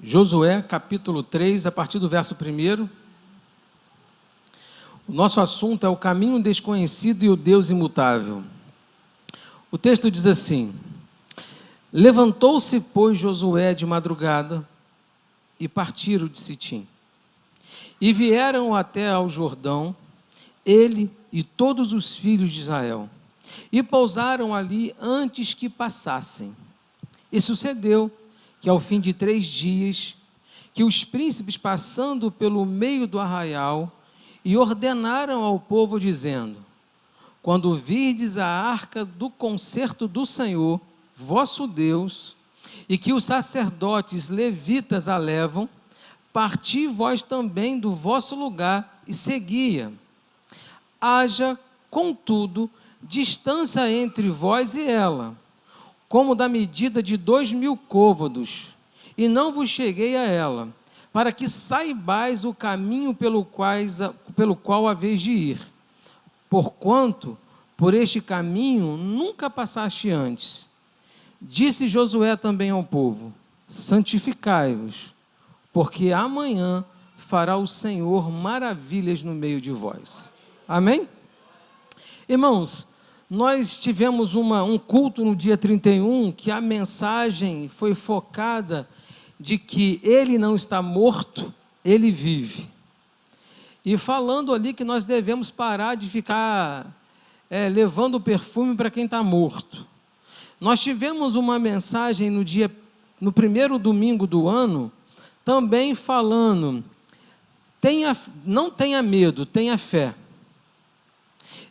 Josué, capítulo 3, a partir do verso 1. O nosso assunto é o caminho desconhecido e o Deus imutável. O texto diz assim: Levantou-se, pois, Josué de madrugada e partiram de Sitim. E vieram até ao Jordão, ele e todos os filhos de Israel, e pousaram ali antes que passassem. E sucedeu que, ao fim de 3 dias, que os príncipes, passando pelo meio do arraial, e ordenaram ao povo, dizendo: Quando virdes a arca do concerto do Senhor, vosso Deus, e que os sacerdotes levitas a levam, parti vós também do vosso lugar e seguia. Haja, contudo, distância entre vós e ela, como da medida de 2.000 côvados, e não vos cheguei a ela, para que saibais o caminho pelo qual haveis de ir. Porquanto, por este caminho nunca passaste antes. Disse Josué também ao povo: santificai-vos, porque amanhã fará o Senhor maravilhas no meio de vós. Amém? Irmãos, nós tivemos um culto no dia 31, que a mensagem foi focada de que ele não está morto, ele vive. E falando ali que nós devemos parar de ficar levando perfume para quem está morto. Nós tivemos uma mensagem no primeiro domingo do ano, também falando: não tenha medo, tenha fé.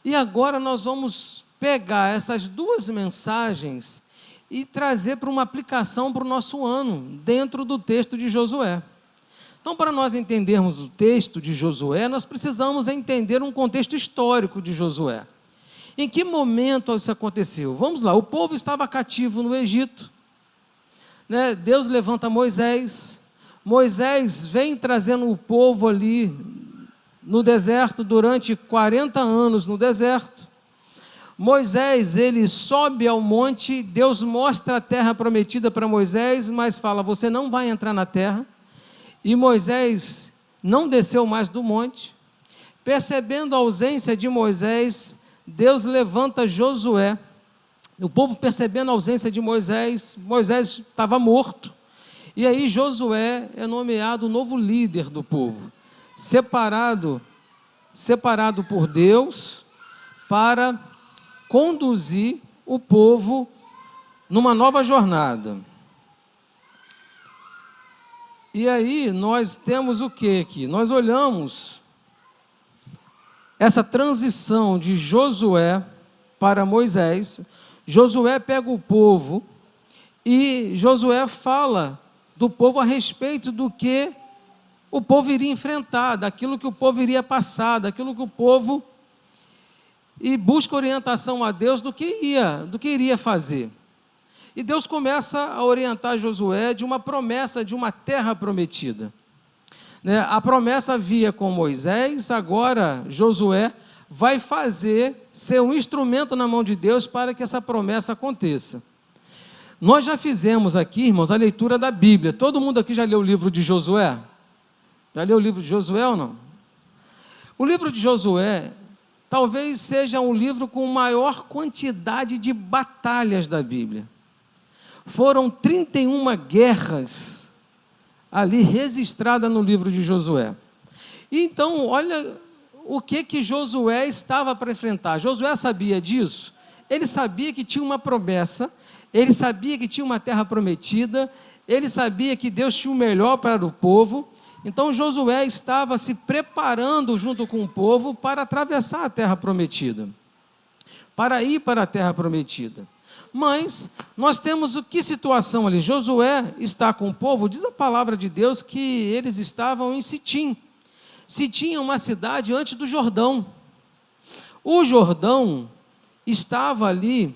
E agora nós vamos pegar essas duas mensagens e trazer para uma aplicação para o nosso ano, dentro do texto de Josué. Então, para nós entendermos o texto de Josué, nós precisamos entender um contexto histórico de Josué. Em que momento isso aconteceu? Vamos lá, o povo estava cativo no Egito, né? Deus levanta Moisés, Moisés vem trazendo o povo ali no deserto, durante 40 anos no deserto. Moisés, ele sobe ao monte, Deus mostra a terra prometida para Moisés, mas fala: você não vai entrar na terra. E Moisés não desceu mais do monte. Percebendo a ausência de Moisés, Deus levanta Josué. O povo, percebendo a ausência de Moisés, Moisés estava morto. E aí Josué é nomeado o novo líder do povo, separado por Deus para conduzir o povo numa nova jornada. E aí nós temos o que aqui? Nós olhamos essa transição de Josué para Moisés. Josué pega o povo e Josué fala do povo a respeito do que o povo iria enfrentar, daquilo que o povo iria passar, daquilo que o povo... E busca orientação a Deus do que iria fazer. E Deus começa a orientar Josué de uma promessa, de uma terra prometida. A promessa havia com Moisés, agora Josué vai ser um instrumento na mão de Deus para que essa promessa aconteça. Nós já fizemos aqui, irmãos, a leitura da Bíblia. Todo mundo aqui já leu o livro de Josué? Já leu o livro de Josué ou não? O livro de Josué talvez seja um livro com maior quantidade de batalhas da Bíblia. Foram 31 guerras ali registradas no livro de Josué. Então, olha o que Josué estava para enfrentar. Josué sabia disso? Ele sabia que tinha uma promessa, ele sabia que tinha uma terra prometida, ele sabia que Deus tinha o melhor para o povo. Então Josué estava se preparando junto com o povo para atravessar a terra prometida, para ir para a terra prometida. Mas nós temos que situação ali? Josué está com o povo, diz a palavra de Deus que eles estavam em Sitim. Sitim é uma cidade antes do Jordão. O Jordão estava ali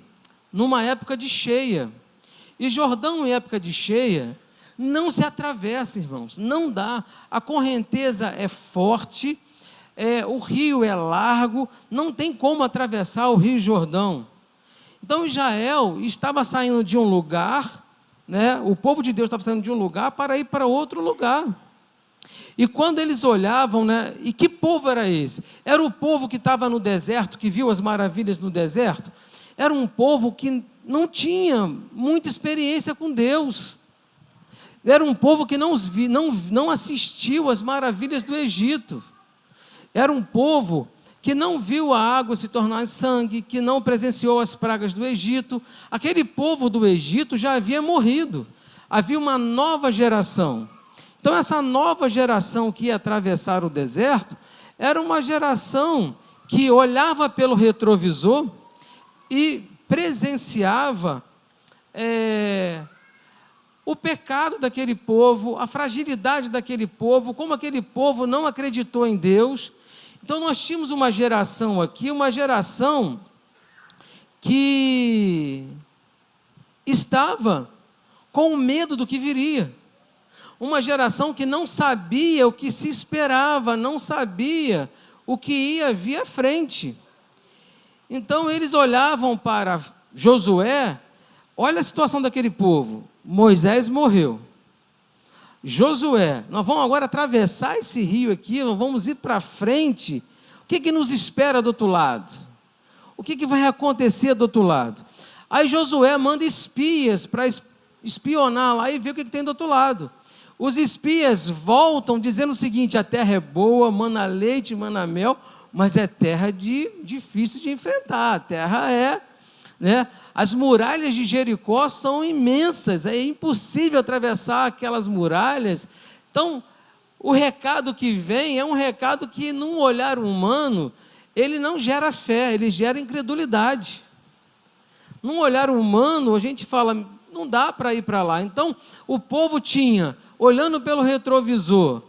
numa época de cheia. E Jordão em época de cheia não se atravessa, irmãos, não dá. A correnteza é forte, o rio é largo, não tem como atravessar o rio Jordão. Então Israel estava saindo de um lugar, né? O povo de Deus estava saindo de um lugar para ir para outro lugar. E quando eles olhavam, né? E que povo era esse? Era o povo que estava no deserto, que viu as maravilhas no deserto? Era um povo que não tinha muita experiência com Deus. Era um povo que não assistiu às maravilhas do Egito. Era um povo que não viu a água se tornar sangue, que não presenciou as pragas do Egito. Aquele povo do Egito já havia morrido. Havia uma nova geração. Então, essa nova geração que ia atravessar o deserto, era uma geração que olhava pelo retrovisor e presenciava o pecado daquele povo, a fragilidade daquele povo, como aquele povo não acreditou em Deus. Então, nós tínhamos uma geração aqui, uma geração que estava com medo do que viria. Uma geração que não sabia o que se esperava, não sabia o que ia vir à frente. Então, eles olhavam para Josué, olha a situação daquele povo. Moisés morreu. Josué, nós vamos agora atravessar esse rio aqui, nós vamos ir para frente. O que nos espera do outro lado? O que vai acontecer do outro lado? Aí Josué manda espias para espionar lá e ver o que tem do outro lado. Os espias voltam dizendo o seguinte: a terra é boa, mana leite, mana mel, mas é terra difícil de enfrentar. A terra né? As muralhas de Jericó são imensas, é impossível atravessar aquelas muralhas. Então, o recado que vem é um recado que, num olhar humano, ele não gera fé, ele gera incredulidade. Num olhar humano, a gente fala, não dá para ir para lá. Então, o povo tinha, olhando pelo retrovisor,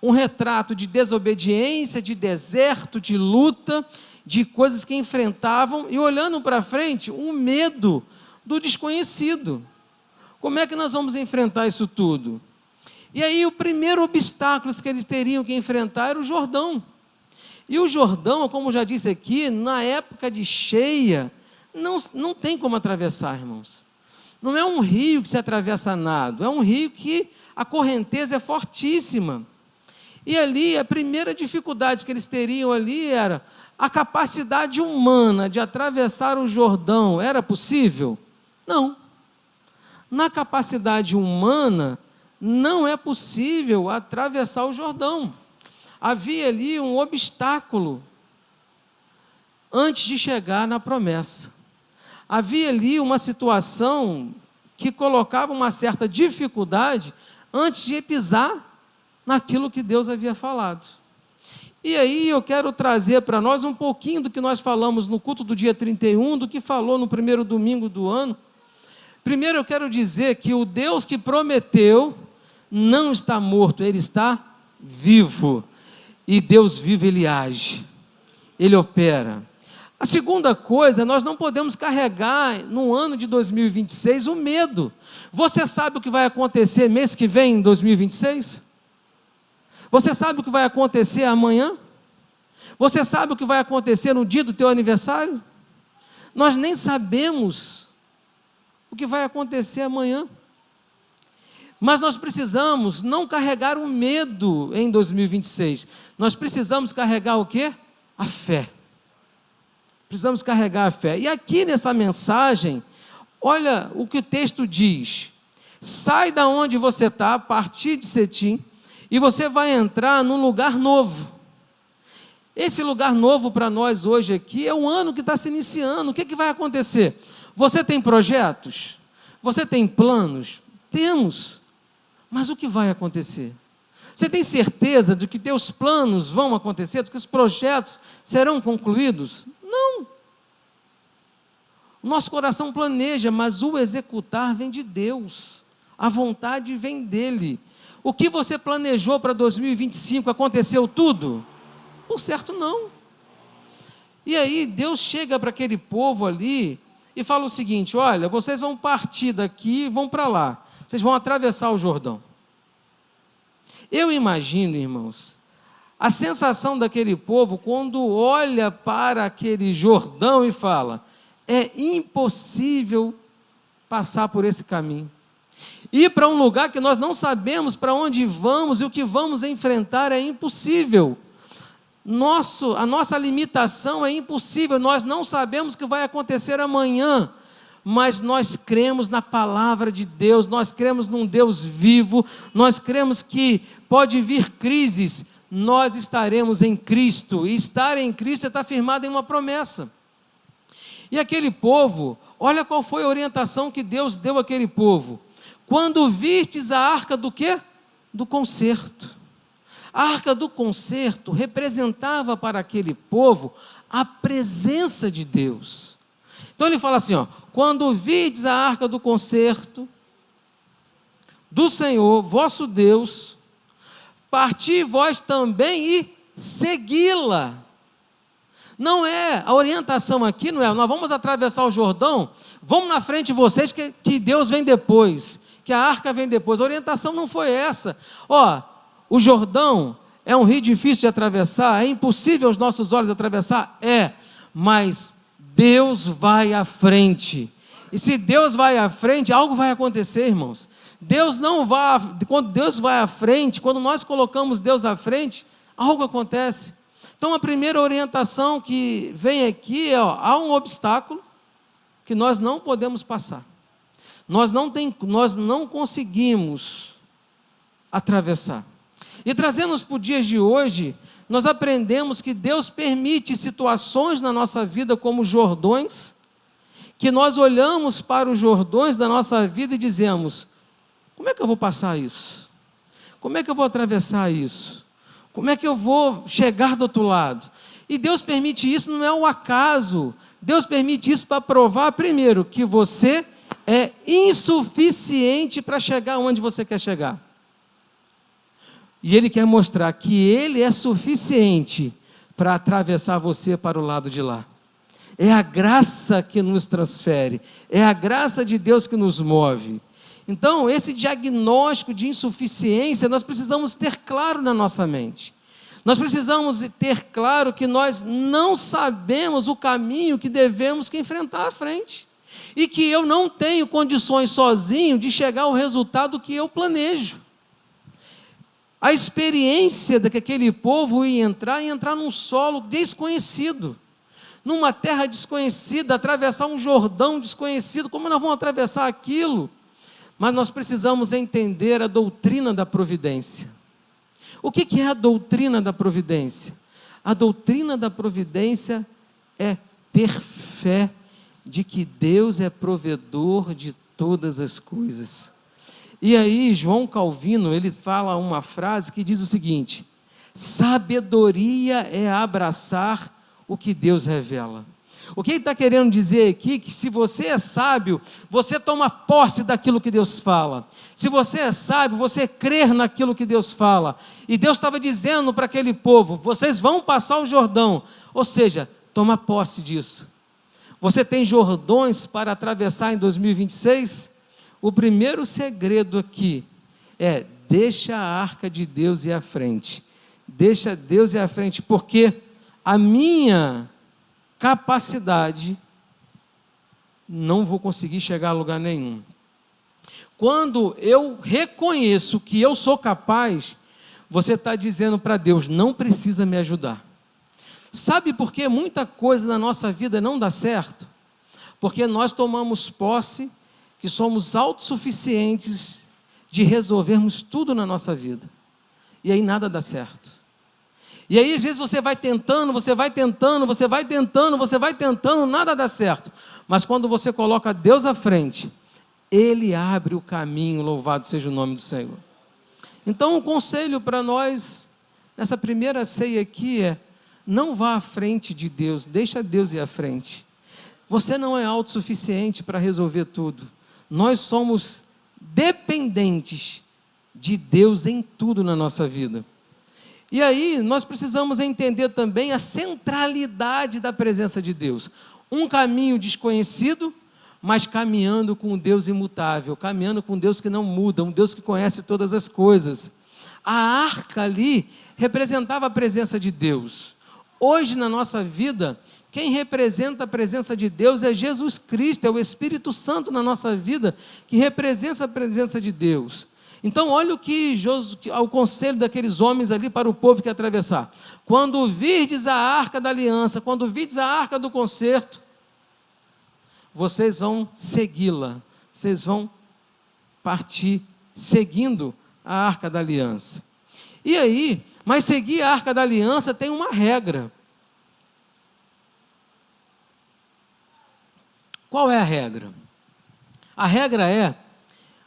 um retrato de desobediência, de deserto, de luta, de coisas que enfrentavam, e olhando para frente, um medo do desconhecido. Como é que nós vamos enfrentar isso tudo? E aí o primeiro obstáculo que eles teriam que enfrentar era o Jordão. E o Jordão, como já disse aqui, na época de cheia, não tem como atravessar, irmãos. Não é um rio que se atravessa a nado, é um rio que a correnteza é fortíssima. E ali, a primeira dificuldade que eles teriam ali era a capacidade humana de atravessar o Jordão. Era possível? Não. Na capacidade humana, não é possível atravessar o Jordão. Havia ali um obstáculo antes de chegar na promessa. Havia ali uma situação que colocava uma certa dificuldade antes de pisar naquilo que Deus havia falado. E aí eu quero trazer para nós um pouquinho do que nós falamos no culto do dia 31, do que falou no primeiro domingo do ano. Primeiro eu quero dizer que o Deus que prometeu não está morto, Ele está vivo. E Deus vivo, Ele age, Ele opera. A segunda coisa, nós não podemos carregar no ano de 2026 o medo. Você sabe o que vai acontecer mês que vem, em 2026? Você sabe o que vai acontecer amanhã? Você sabe o que vai acontecer no dia do teu aniversário? Nós nem sabemos o que vai acontecer amanhã. Mas nós precisamos não carregar o medo em 2026. Nós precisamos carregar o quê? A fé. Precisamos carregar a fé. E aqui nessa mensagem, olha o que o texto diz. Sai da onde você está, a partir de Cetim, e você vai entrar num lugar novo. Esse lugar novo para nós hoje aqui é um ano que está se iniciando. O que vai acontecer? Você tem projetos? Você tem planos? Temos. Mas o que vai acontecer? Você tem certeza de que teus planos vão acontecer? De que os projetos serão concluídos? Não. O nosso coração planeja, mas o executar vem de Deus. A vontade vem dEle. O que você planejou para 2025 aconteceu tudo? Por certo, não. E aí Deus chega para aquele povo ali e fala o seguinte: olha, vocês vão partir daqui e vão para lá. Vocês vão atravessar o Jordão. Eu imagino, irmãos, a sensação daquele povo quando olha para aquele Jordão e fala: é impossível passar por esse caminho. Ir para um lugar que nós não sabemos para onde vamos e o que vamos enfrentar é impossível. A nossa limitação é impossível, nós não sabemos o que vai acontecer amanhã, mas nós cremos na palavra de Deus, nós cremos num Deus vivo, nós cremos que pode vir crises, nós estaremos em Cristo, e estar em Cristo é estar firmado em uma promessa. E aquele povo, olha qual foi a orientação que Deus deu àquele povo. Quando vistes a arca do quê? Do concerto. A arca do concerto representava para aquele povo a presença de Deus. Então ele fala assim, ó, quando vides a arca do concerto do Senhor, vosso Deus, parti vós também e segui-la. Não é, a orientação aqui não é, nós vamos atravessar o Jordão, vamos na frente de vocês que Deus vem depois, que a arca vem depois. A orientação não foi essa. Ó, o Jordão é um rio difícil de atravessar, é impossível aos nossos olhos atravessar? É, mas Deus vai à frente. E se Deus vai à frente, algo vai acontecer, irmãos. Quando Deus vai à frente, quando nós colocamos Deus à frente, algo acontece. Então a primeira orientação que vem aqui é, há um obstáculo que nós não podemos passar. Nós não conseguimos atravessar. E trazendo para os dias de hoje, nós aprendemos que Deus permite situações na nossa vida como Jordões, que nós olhamos para os Jordões da nossa vida e dizemos, como é que eu vou passar isso? Como é que eu vou atravessar isso? Como é que eu vou chegar do outro lado? E Deus permite isso, não é um acaso. Deus permite isso para provar, primeiro, que você é insuficiente para chegar onde você quer chegar. E Ele quer mostrar que Ele é suficiente para atravessar você para o lado de lá. É a graça que nos transfere, é a graça de Deus que nos move. Então, esse diagnóstico de insuficiência, nós precisamos ter claro na nossa mente. Nós precisamos ter claro que nós não sabemos o caminho que devemos enfrentar à frente. E que eu não tenho condições sozinho de chegar ao resultado que eu planejo. A experiência de que aquele povo ia entrar num solo desconhecido, numa terra desconhecida, atravessar um Jordão desconhecido, como nós vamos atravessar aquilo? Mas nós precisamos entender a doutrina da providência. O que é a doutrina da providência? A doutrina da providência é ter fé de que Deus é provedor de todas as coisas. E aí João Calvino, ele fala uma frase que diz o seguinte: sabedoria é abraçar o que Deus revela. O que ele está querendo dizer aqui, que se você é sábio, você toma posse daquilo que Deus fala. Se você é sábio, você crê naquilo que Deus fala. E Deus estava dizendo para aquele povo, vocês vão passar o Jordão. Ou seja, toma posse disso. Você tem Jordões para atravessar em 2026? O primeiro segredo aqui é, deixa a arca de Deus ir à frente. Deixa Deus ir à frente, porque a minha capacidade, não vou conseguir chegar a lugar nenhum. Quando eu reconheço que eu sou capaz, você está dizendo para Deus, não precisa me ajudar. Sabe por que muita coisa na nossa vida não dá certo? Porque nós tomamos posse que somos autossuficientes de resolvermos tudo na nossa vida. E aí nada dá certo. E aí às vezes você vai tentando, nada dá certo. Mas quando você coloca Deus à frente, Ele abre o caminho, louvado seja o nome do Senhor. Então o conselho para nós, nessa primeira ceia aqui é, não vá à frente de Deus, deixa Deus ir à frente. Você não é autossuficiente para resolver tudo. Nós somos dependentes de Deus em tudo na nossa vida. E aí nós precisamos entender também a centralidade da presença de Deus. Um caminho desconhecido, mas caminhando com um Deus imutável, caminhando com um Deus que não muda, um Deus que conhece todas as coisas. A arca ali representava a presença de Deus. Hoje, na nossa vida, quem representa a presença de Deus é Jesus Cristo, é o Espírito Santo na nossa vida, que representa a presença de Deus. Então, olha o conselho daqueles homens ali para o povo que ia atravessar. Quando virdes a arca da aliança, quando virdes a arca do concerto, vocês vão segui-la, vocês vão partir seguindo a arca da aliança. E aí, mas seguir a arca da aliança tem uma regra. Qual é a regra? A regra é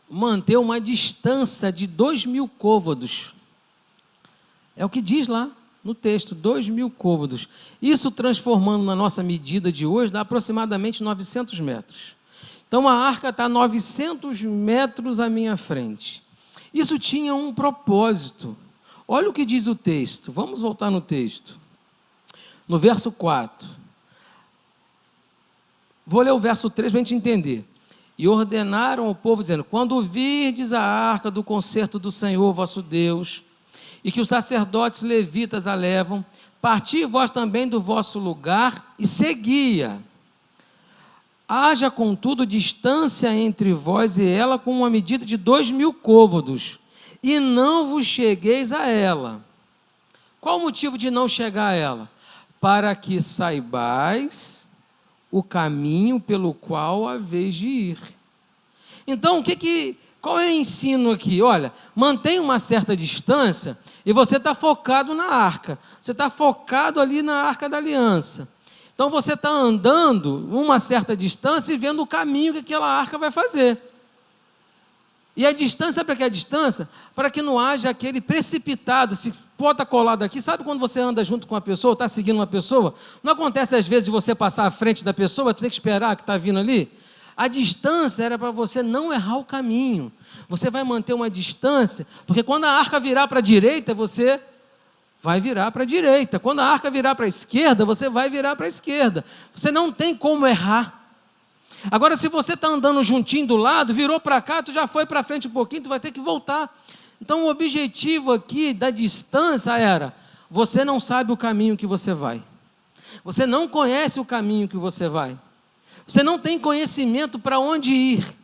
manter uma distância de 2.000 côvados. É o que diz lá no texto, 2.000 côvados. Isso transformando na nossa medida de hoje, dá aproximadamente 900 metros. Então a arca está 900 metros à minha frente. Isso tinha um propósito. Olha o que diz o texto. Vamos voltar no texto. No verso 4. Vou ler o verso 3 para a gente entender. E ordenaram ao povo, dizendo: quando virdes a arca do concerto do Senhor vosso Deus, e que os sacerdotes levitas a levam, parti vós também do vosso lugar e seguia. Haja, contudo, distância entre vós e ela com uma medida de 2.000 côvados, e não vos chegueis a ela. Qual o motivo de não chegar a ela? Para que saibais o caminho pelo qual haveis de ir. Então, qual é o ensino aqui? Olha, mantenha uma certa distância e você está focado na arca. Você está focado ali na arca da aliança. Então, você está andando uma certa distância e vendo o caminho que aquela arca vai fazer. E a distância, para que a distância? Para que não haja aquele precipitado, se pode estar colado aqui. Sabe quando você anda junto com uma pessoa, está seguindo uma pessoa? Não acontece às vezes de você passar à frente da pessoa, você tem que esperar que está vindo ali? A distância era para você não errar o caminho. Você vai manter uma distância, porque quando a arca virar para a direita, você vai virar para a direita. Quando a arca virar para a esquerda, você vai virar para a esquerda. Você não tem como errar. Agora, se você está andando juntinho do lado, virou para cá, tu já foi para frente um pouquinho, tu vai ter que voltar. Então, o objetivo aqui da distância era, você não sabe o caminho que você vai. Você não conhece o caminho que você vai. Você não tem conhecimento para onde ir.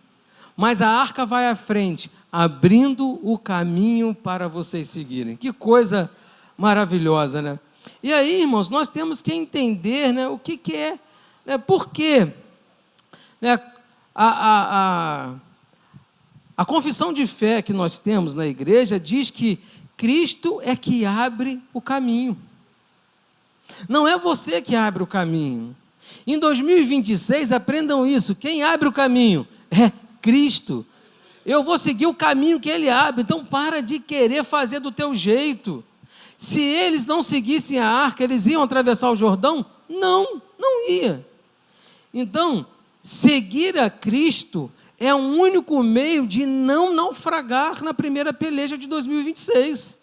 Mas a arca vai à frente, abrindo o caminho para vocês seguirem. Que coisa maravilhosa, né? E aí, irmãos, nós temos que entender, né, o que é, né, por quê? A confissão de fé que nós temos na igreja diz que Cristo é que abre o caminho. Não é você que abre o caminho. Em 2026, aprendam isso. Quem abre o caminho é Cristo. Eu vou seguir o caminho que Ele abre. Então, para de querer fazer do teu jeito. Se eles não seguissem a arca, eles iam atravessar o Jordão? Não, não ia. Então, seguir a Cristo é o único meio de não naufragar na primeira peleja de 2026,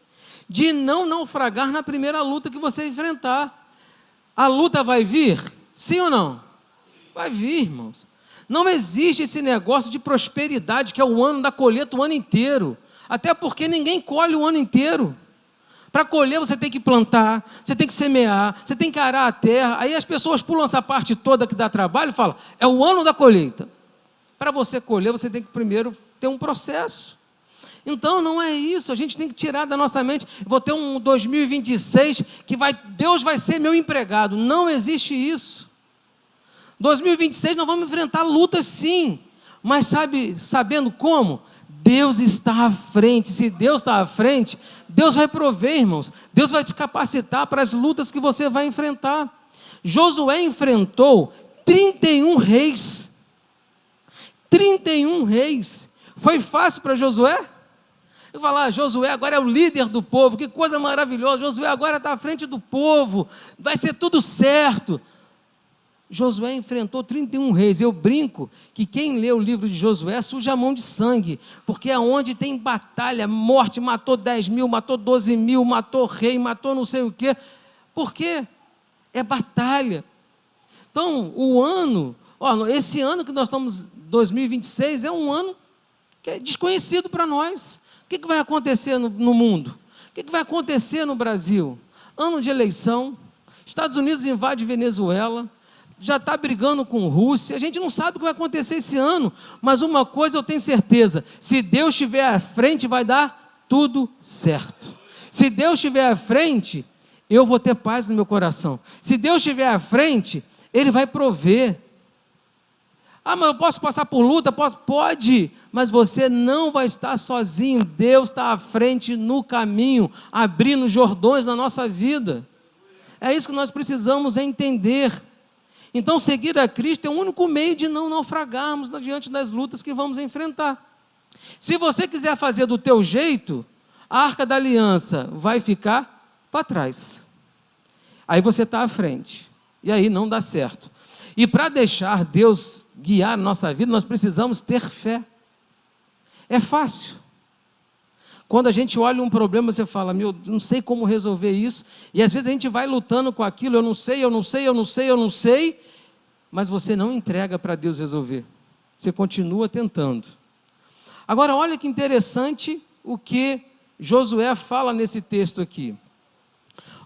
de não naufragar na primeira luta que você enfrentar. A luta vai vir? Sim ou não? Vai vir, irmãos. Não existe esse negócio de prosperidade, que é o ano da colheita o ano inteiro, até porque ninguém colhe o ano inteiro. Para colher você tem que plantar, você tem que semear, você tem que arar a terra. Aí as pessoas pulam essa parte toda que dá trabalho e falam, é o ano da colheita. Para você colher, você tem que primeiro ter um processo. Então não é isso, a gente tem que tirar da nossa mente, vou ter um 2026 que Deus vai ser meu empregado. Não existe isso. 2026 nós vamos enfrentar lutas sim, mas sabendo como? Deus está à frente. Se Deus está à frente, Deus vai prover, irmãos. Deus vai te capacitar para as lutas que você vai enfrentar. Josué enfrentou 31 reis. 31 reis. Foi fácil para Josué? Eu vou falar, Josué agora é o líder do povo, que coisa maravilhosa. Josué agora está à frente do povo, vai ser tudo certo. Josué enfrentou 31 reis. Eu brinco que quem lê o livro de Josué suja a mão de sangue, porque é onde tem batalha, morte, matou 10.000, matou 12.000, matou rei, matou não sei o quê. Por quê? É batalha. Então, esse ano que nós estamos, 2026, é um ano que é desconhecido para nós. O que vai acontecer no mundo? O que vai acontecer no Brasil? Ano de eleição. Estados Unidos invade Venezuela, já está brigando com Rússia, a gente não sabe o que vai acontecer esse ano, mas uma coisa eu tenho certeza, se Deus estiver à frente, vai dar tudo certo. Se Deus estiver à frente, eu vou ter paz no meu coração. Se Deus estiver à frente, Ele vai prover. Ah, mas eu posso passar por luta? Pode, mas você não vai estar sozinho. Deus está à frente no caminho, abrindo jordões na nossa vida. É isso que nós precisamos entender. Então, seguir a Cristo é o único meio de não naufragarmos diante das lutas que vamos enfrentar. Se você quiser fazer do teu jeito, a Arca da Aliança vai ficar para trás. Aí você está à frente. E aí não dá certo. E para deixar Deus guiar a nossa vida, nós precisamos ter fé. É fácil. Quando a gente olha um problema, você fala, não sei como resolver isso. E às vezes a gente vai lutando com aquilo, eu não sei. Mas você não entrega para Deus resolver. Você continua tentando. Agora, olha que interessante o que Josué fala nesse texto aqui.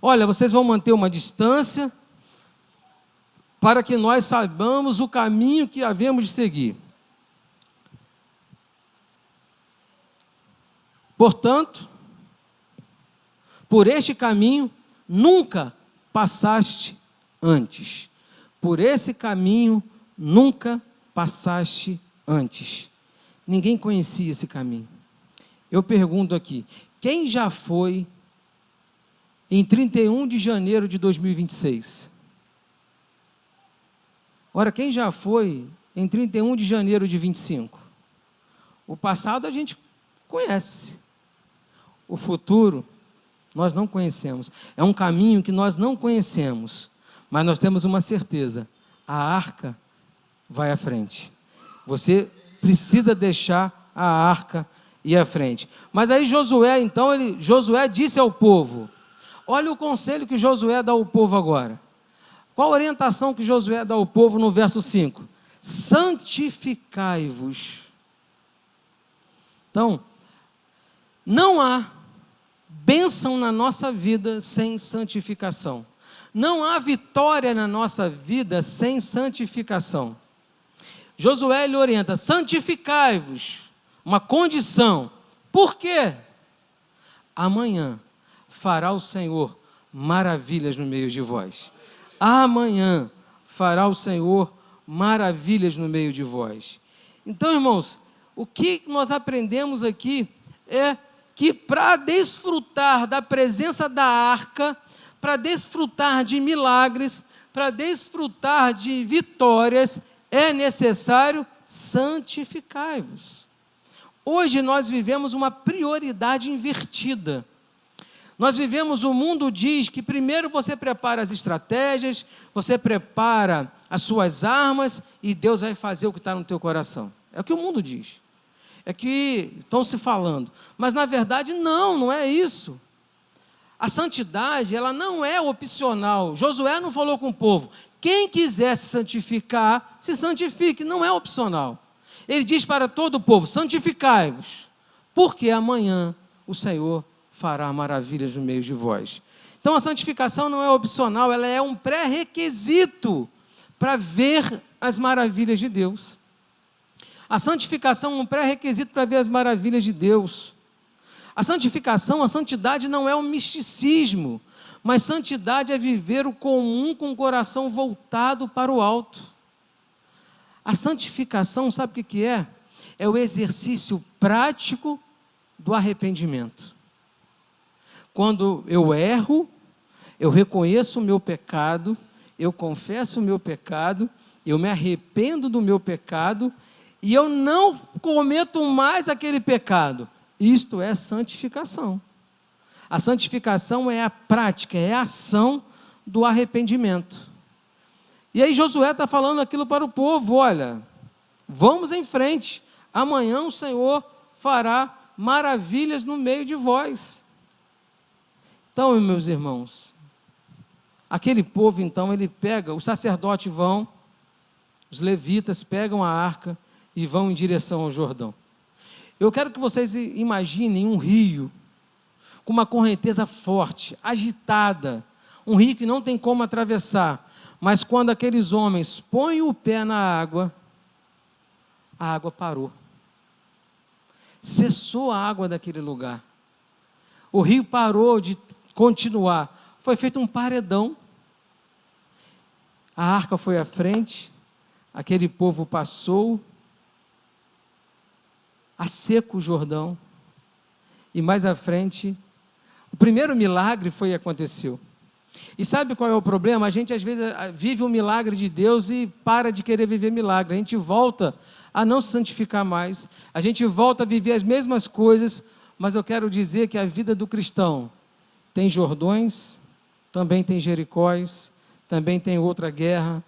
Olha, vocês vão manter uma distância para que nós saibamos o caminho que havemos de seguir. Portanto, por este caminho nunca passaste antes. Por esse caminho nunca passaste antes. Ninguém conhecia esse caminho. Eu pergunto aqui, quem já foi em 31 de janeiro de 2026? Ora, quem já foi em 31 de janeiro de 25? O passado a gente conhece. O futuro nós não conhecemos. É um caminho que nós não conhecemos. Mas nós temos uma certeza. A arca vai à frente. Você precisa deixar a arca ir à frente. Mas aí Josué, então, Josué disse ao povo. Olha o conselho que Josué dá ao povo agora. Qual a orientação que Josué dá ao povo no verso 5? Santificai-vos. Então, não há bênção na nossa vida sem santificação. Não há vitória na nossa vida sem santificação. Josué lhe orienta, santificai-vos, uma condição. Por quê? Amanhã fará o Senhor maravilhas no meio de vós. Amanhã fará o Senhor maravilhas no meio de vós. Então, irmãos, o que nós aprendemos aqui é que para desfrutar da presença da arca, para desfrutar de milagres, para desfrutar de vitórias, é necessário santificar-vos. Hoje nós vivemos uma prioridade invertida. Nós vivemos, o mundo diz que primeiro você prepara as estratégias, você prepara as suas armas e Deus vai fazer o que está no teu coração. É o que o mundo diz. É que estão se falando. Mas na verdade não é isso. A santidade, ela não é opcional. Josué não falou com o povo. Quem quiser se santificar, se santifique, não é opcional. Ele diz para todo o povo, santificai-vos, porque amanhã o Senhor fará maravilhas no meio de vós. Então a santificação não é opcional, ela é um pré-requisito para ver as maravilhas de Deus. A santificação é um pré-requisito para ver as maravilhas de Deus. A santificação, a santidade não é um misticismo, mas santidade é viver o comum com o coração voltado para o alto. A santificação, sabe o que é? É o exercício prático do arrependimento. Quando eu erro, eu reconheço o meu pecado, eu confesso o meu pecado, eu me arrependo do meu pecado e eu não cometo mais aquele pecado. Isto é santificação. A santificação é a prática, é a ação do arrependimento. E aí Josué está falando aquilo para o povo, olha, vamos em frente, amanhã o Senhor fará maravilhas no meio de vós. Então, meus irmãos, aquele povo então, ele pega, os sacerdotes vão, os levitas pegam a arca e vão em direção ao Jordão. Eu quero que vocês imaginem um rio com uma correnteza forte, agitada, um rio que não tem como atravessar, mas quando aqueles homens põem o pé na água, a água parou. Cessou a água daquele lugar. O rio parou de continuar. Foi feito um paredão. A arca foi à frente, aquele povo passou, a seco o Jordão, e mais à frente, o primeiro milagre aconteceu. E sabe qual é o problema? A gente às vezes vive o milagre de Deus e para de querer viver milagre. A gente volta a não se santificar mais, a gente volta a viver as mesmas coisas, mas eu quero dizer que a vida do cristão tem Jordões, também tem Jericóis, também tem outra guerra,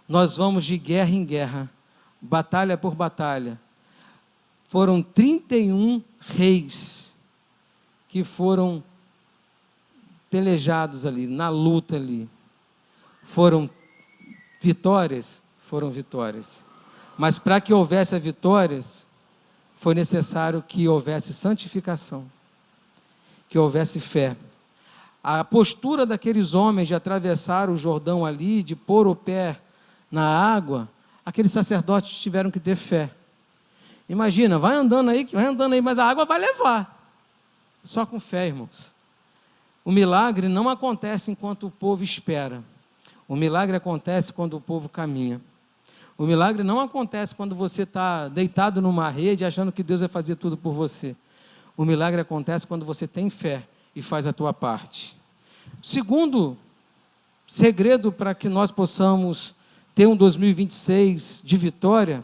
nós vamos de guerra em guerra, batalha por batalha. Foram 31 reis que foram pelejados ali, na luta ali. Foram vitórias? Foram vitórias. Mas para que houvesse vitórias, foi necessário que houvesse santificação, que houvesse fé. A postura daqueles homens de atravessar o Jordão ali, de pôr o pé na água, aqueles sacerdotes tiveram que ter fé. Imagina, vai andando aí, mas a água vai levar. Só com fé, irmãos. O milagre não acontece enquanto o povo espera. O milagre acontece quando o povo caminha. O milagre não acontece quando você está deitado numa rede achando que Deus vai fazer tudo por você. O milagre acontece quando você tem fé e faz a tua parte. O segundo segredo para que nós possamos ter um 2026 de vitória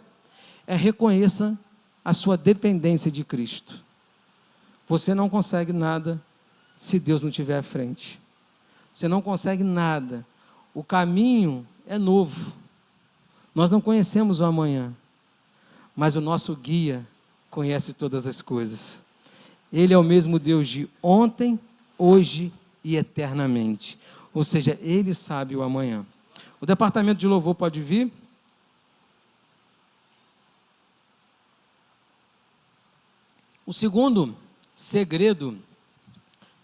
é reconheça a sua dependência de Cristo. Você não consegue nada se Deus não estiver à frente. Você não consegue nada. O caminho é novo. Nós não conhecemos o amanhã, mas o nosso guia conhece todas as coisas. Ele é o mesmo Deus de ontem, hoje e eternamente. Ou seja, Ele sabe o amanhã. O departamento de louvor pode vir. O segundo segredo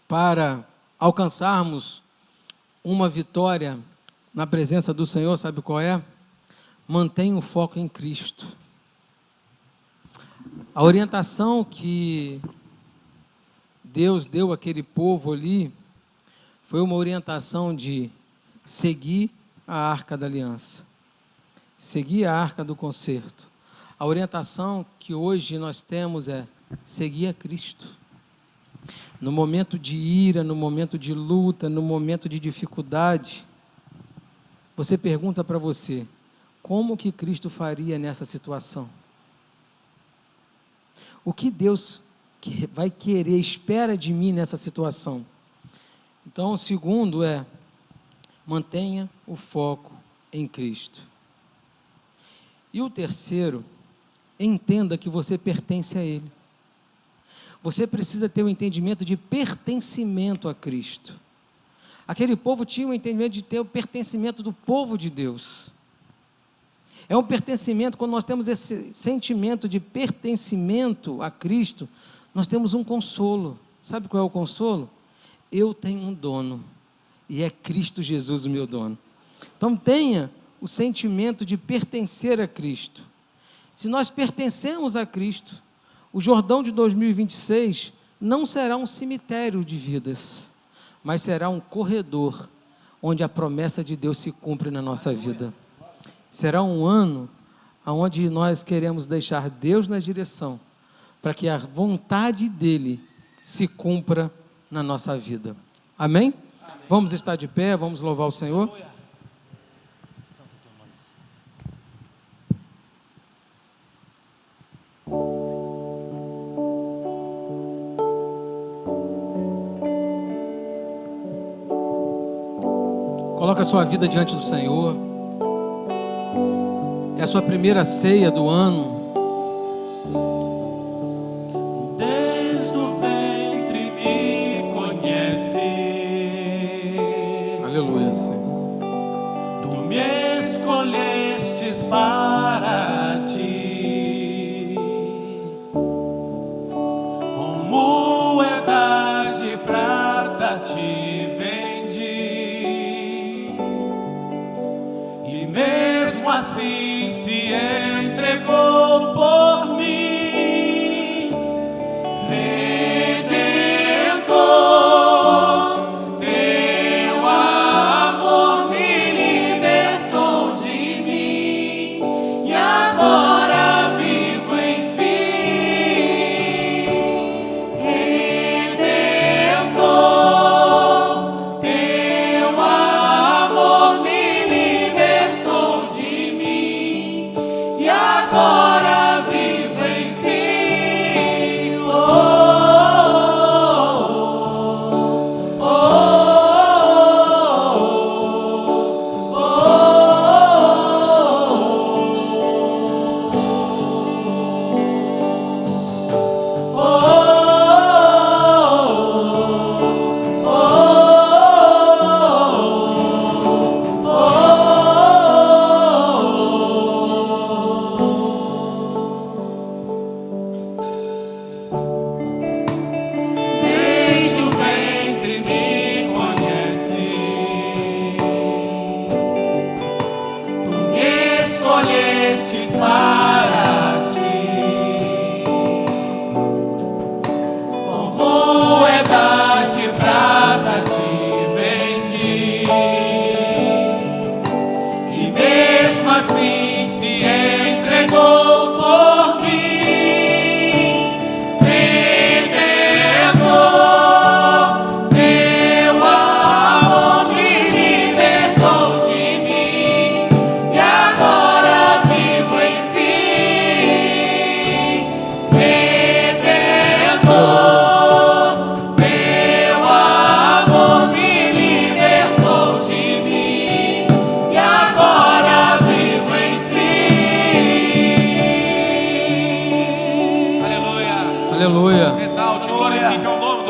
para alcançarmos uma vitória na presença do Senhor, sabe qual é? Mantenha o foco em Cristo. A orientação que Deus deu àquele povo ali foi uma orientação de seguir a arca da aliança, seguir a arca do concerto. A orientação que hoje nós temos é seguir a Cristo. No momento de ira, no momento de luta, no momento de dificuldade, você pergunta para você, como que Cristo faria nessa situação? O que Deus vai querer, espera de mim nessa situação? Então, o segundo é, mantenha o foco em Cristo. E o terceiro, entenda que você pertence a Ele. Você precisa ter um entendimento de pertencimento a Cristo. Aquele povo tinha um entendimento de ter o pertencimento do povo de Deus. É um pertencimento, quando nós temos esse sentimento de pertencimento a Cristo, nós temos um consolo. Sabe qual é o consolo? Eu tenho um dono, e é Cristo Jesus o meu dono. Então tenha o sentimento de pertencer a Cristo. Se nós pertencemos a Cristo, o Jordão de 2026 não será um cemitério de vidas, mas será um corredor, onde a promessa de Deus se cumpre na nossa vida. Será um ano onde nós queremos deixar Deus na direção, para que a vontade dEle se cumpra na nossa vida. Amém? Amém. Vamos estar de pé, vamos louvar o Senhor. Coloca a sua vida diante do Senhor. É a sua primeira ceia do ano. Desde o ventre me conhece. Aleluia, Senhor. Tu me escolhestes para ti, como moedas de prata te vendi.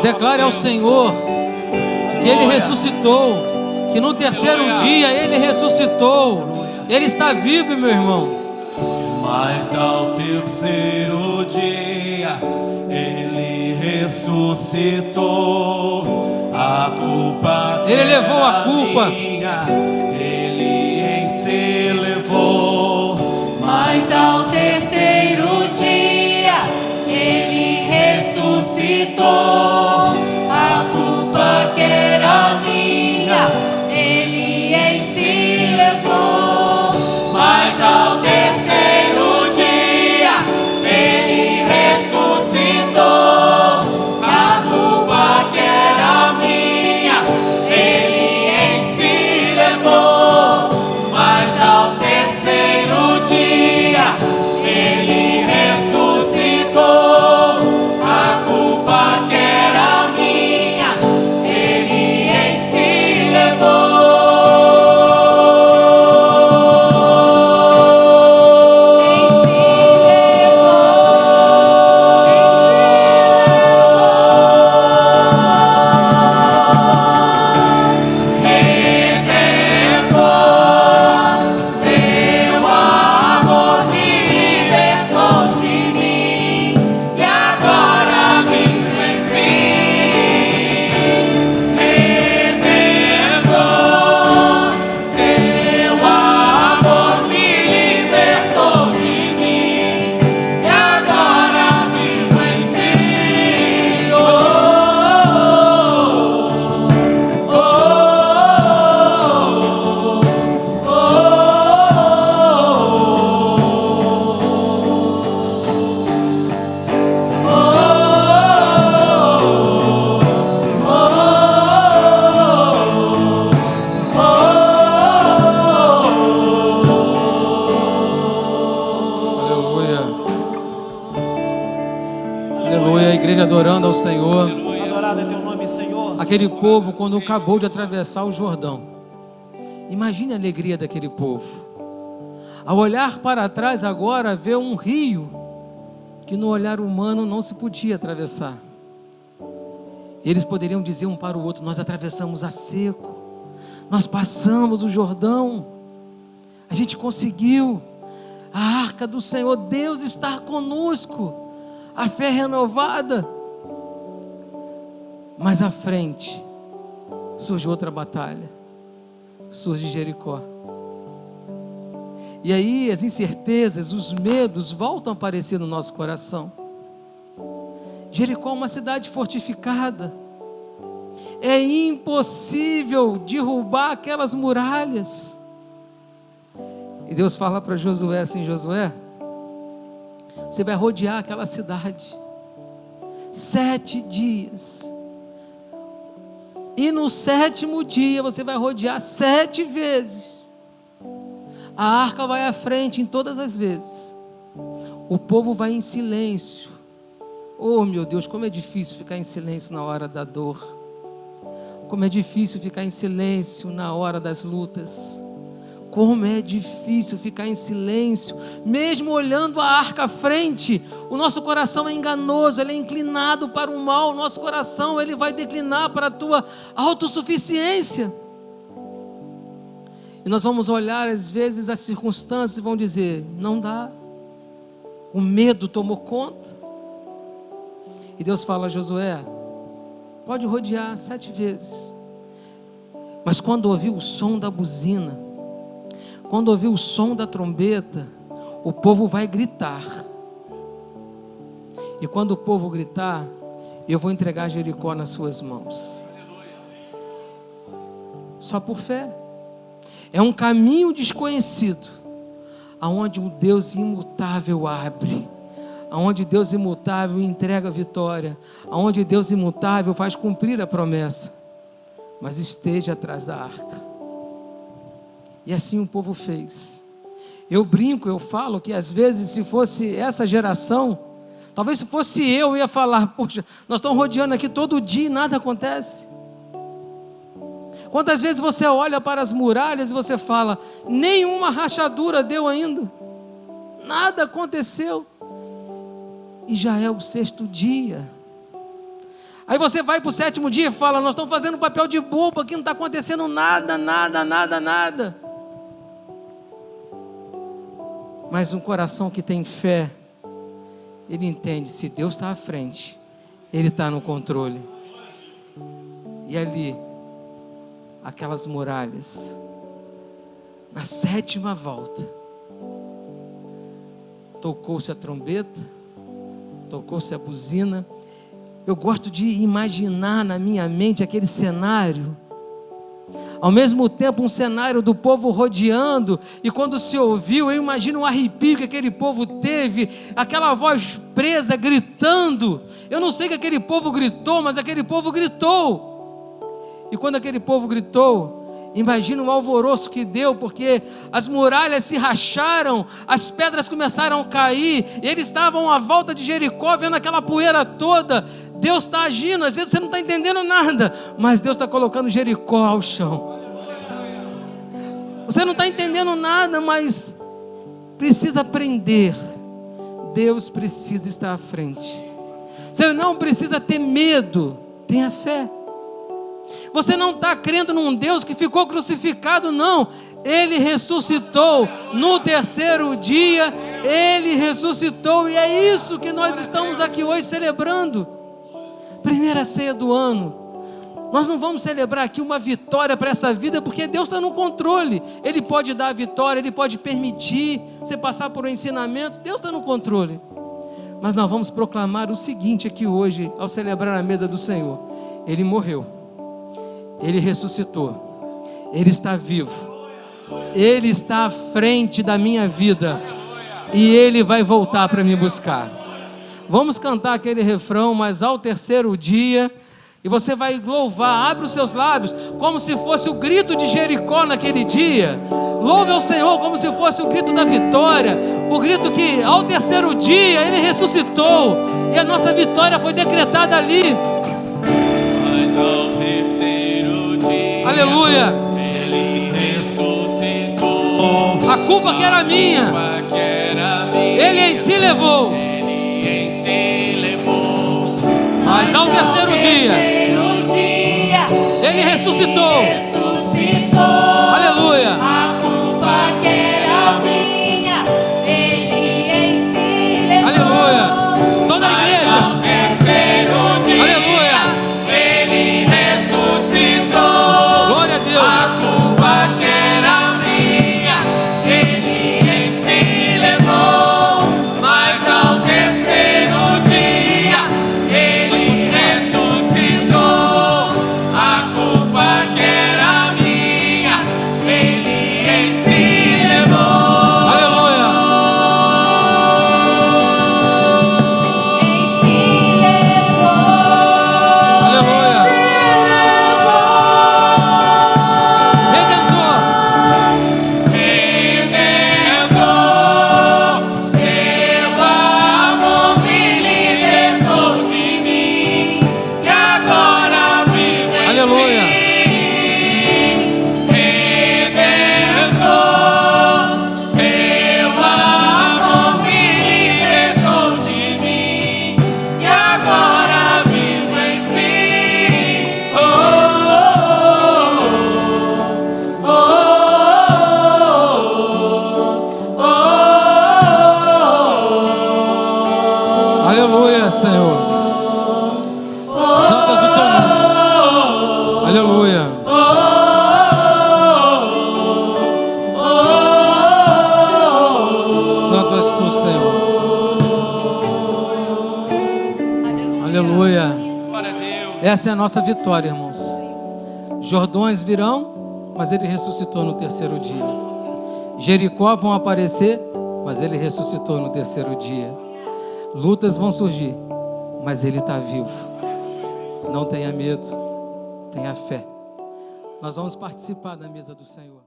Declare ao Senhor que Ele ressuscitou, que no terceiro dia Ele ressuscitou. Ele está vivo, meu irmão. Mas ao terceiro dia Ele ressuscitou. A culpa Ele levou a culpa. Ele em si levou. Mas ao terceiro dia Ele ressuscitou. A culpa que era minha Ele em si levou. Mas ao terceiro dia Ele ressuscitou. A culpa que era minha Ele em si levou. Mas ao terceiro dia Ele ressuscitou. A culpa que era minha Ele em si levou. Aleluia, a igreja adorando ao Senhor. Adorado é teu nome, Senhor. Aquele povo, quando acabou de atravessar o Jordão, imagine a alegria daquele povo. Ao olhar para trás agora, vê um rio que no olhar humano não se podia atravessar. Eles poderiam dizer um para o outro: nós atravessamos a seco, nós passamos o Jordão, a gente conseguiu. A arca do Senhor, Deus está conosco, a fé renovada. Mas à frente surge outra batalha, surge Jericó. E aí as incertezas, os medos voltam a aparecer no nosso coração. Jericó é uma cidade fortificada. É impossível derrubar aquelas muralhas. E Deus fala para Josué assim: Josué, você vai rodear aquela cidade 7 dias. E no 7º dia você vai rodear 7 vezes. A arca vai à frente em todas as vezes. O povo vai em silêncio. Oh meu Deus, como é difícil ficar em silêncio na hora da dor. Como é difícil ficar em silêncio na hora das lutas. Como é difícil ficar em silêncio, mesmo olhando a arca à frente. O nosso coração é enganoso, ele é inclinado para o mal. O nosso coração, ele vai declinar para a tua autossuficiência. E nós vamos olhar às vezes as circunstâncias e vão dizer: não dá. O medo tomou conta. E Deus fala: Josué, pode rodear 7 vezes. Mas quando ouvir o som da buzina, quando ouvir o som da trombeta, o povo vai gritar. E quando o povo gritar, eu vou entregar Jericó nas suas mãos. Só por fé. É um caminho desconhecido, aonde o Deus imutável abre, aonde Deus imutável entrega a vitória, aonde Deus imutável faz cumprir a promessa. Mas esteja atrás da arca. E assim o povo fez. Eu brinco, eu falo que às vezes, se fosse essa geração, talvez se fosse eu ia falar: poxa, nós estamos rodeando aqui todo dia e nada acontece. Quantas vezes você olha para as muralhas e você fala: nenhuma rachadura deu ainda, nada aconteceu. E já é o 6º dia. Aí você vai para o 7º dia e fala: nós estamos fazendo papel de bobo aqui, não está acontecendo nada. Mas um coração que tem fé, ele entende, se Deus está à frente, Ele está no controle. E ali, aquelas muralhas, na 7ª volta, tocou-se a trombeta, tocou-se a buzina. Eu gosto de imaginar na minha mente aquele cenário, ao mesmo tempo um cenário do povo rodeando, e quando se ouviu, eu imagino o arrepio que aquele povo teve, aquela voz presa gritando. Eu não sei que aquele povo gritou, mas aquele povo gritou. E quando aquele povo gritou, imagina o alvoroço que deu, porque as muralhas se racharam, as pedras começaram a cair, e eles estavam à volta de Jericó, vendo aquela poeira toda. Deus está agindo, às vezes você não está entendendo nada, mas Deus está colocando Jericó ao chão. Você não está entendendo nada, mas precisa aprender. Deus precisa estar à frente. Você não precisa ter medo, tenha fé. Você não está crendo num Deus que ficou crucificado, não. Ele ressuscitou no 3º dia, Ele ressuscitou, e é isso que nós estamos aqui hoje celebrando. Primeira ceia do ano. Nós não vamos celebrar aqui uma vitória para essa vida, porque Deus está no controle. Ele pode dar a vitória, Ele pode permitir você passar por um ensinamento. Deus está no controle. Mas nós vamos proclamar o seguinte aqui hoje, ao celebrar a mesa do Senhor: Ele morreu, Ele ressuscitou, Ele está vivo, Ele está à frente da minha vida, e Ele vai voltar para me buscar. Vamos cantar aquele refrão, mas ao 3º dia, e você vai louvar, abre os seus lábios, como se fosse o grito de Jericó naquele dia. Louve ao Senhor como se fosse o grito da vitória, o grito que ao 3º dia Ele ressuscitou, e a nossa vitória foi decretada ali. Mas ao 3º dia, Aleluia. Ele ressuscitou. A culpa que era minha, Ele em si levou. Mas ao 3º dia, Ele ressuscitou. Aleluia. A culpa que era minha, Ele em si levou. Aleluia. Toda a igreja. Ao 3º dia, Aleluia. Ele ressuscitou. Glória a Deus. A culpa que era minha, Ele em si levou. Mas ao 3º dia, Ele ressuscitou. A culpa que era minha, Ele em si levou. Aleluia. Em si levou. Aleluia. Redentor. Redentor, teu amor me libertou de mim, que agora vivo em Aleluia. mim. Redentor, teu amor me libertou de mim, que agora vivo em mim. Oh, oh, oh, oh. Aleluia, Senhor. Santo és o teu nome. Aleluia. Santo és tu, Senhor. Aleluia. Glória a Deus. Essa é a nossa vitória, irmãos. Jordões virão, mas Ele ressuscitou no 3º dia. Jericó vão aparecer, mas Ele ressuscitou no 3º dia. Lutas vão surgir, mas Ele está vivo. Não tenha medo, tenha fé. Nós vamos participar da mesa do Senhor.